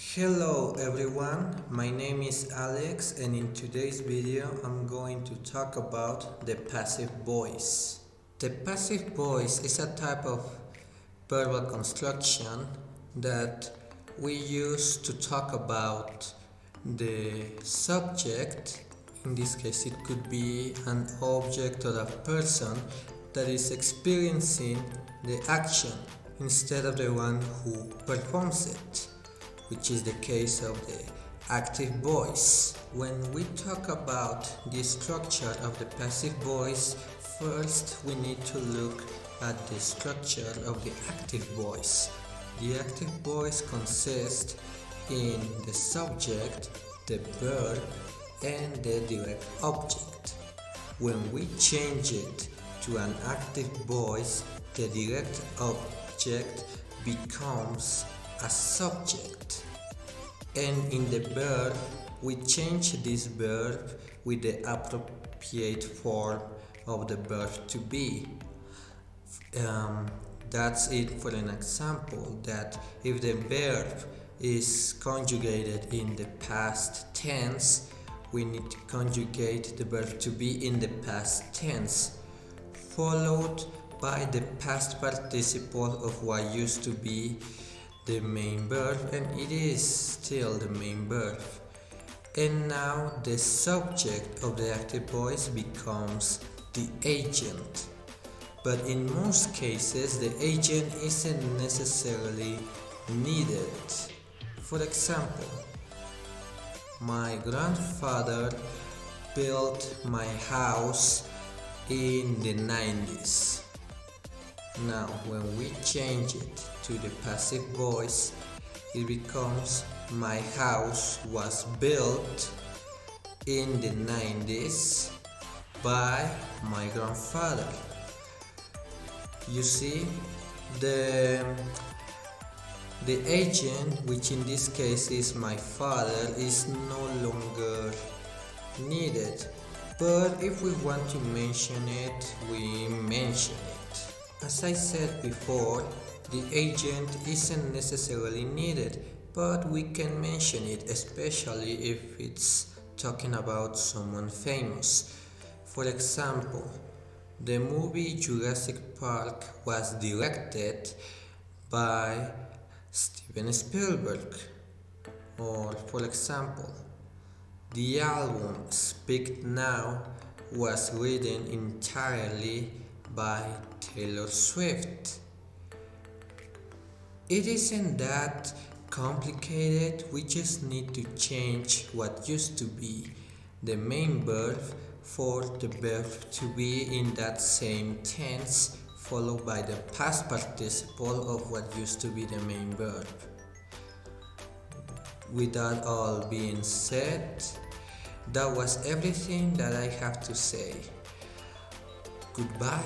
Hello everyone, my name is Alex and in today's video I'm going to talk about the passive voice. The passive voice is a type of verbal construction that we use to talk about the subject. In this case it could be an object or a person that is experiencing the action instead of the one who performs it, which is the case of the active voice. When we talk about the structure of the passive voice, first we need to look at the structure of the active voice. The active voice consists in the subject, the verb, and the direct object. When we change it to an active voice, the direct object becomes a subject, and in the verb we change this verb with the appropriate form of the verb to be. That's it for an example, that if the verb is conjugated in the past tense, we need to conjugate the verb to be in the past tense, followed by the past participle of what used to be the main verb, and it is still the main verb. And now the subject of the active voice becomes the agent. But in most cases, the agent isn't necessarily needed. For example, my grandfather built my house in the 90s. Now, when we change it to the passive voice, it becomes my house was built in the 90s by my grandfather. You see, the agent, which in this case is my father, is no longer needed. But if we want to mention it, we mention it. As I said before, the agent isn't necessarily needed, but we can mention it, especially if it's talking about someone famous. For example, the movie Jurassic Park was directed by Steven Spielberg. Or, for example, the album Speak Now was written entirely by Taylor Swift. It isn't that complicated, we just need to change what used to be the main verb for the verb to be in that same tense, followed by the past participle of what used to be the main verb. With that all being said, that was everything that I have to say. Goodbye.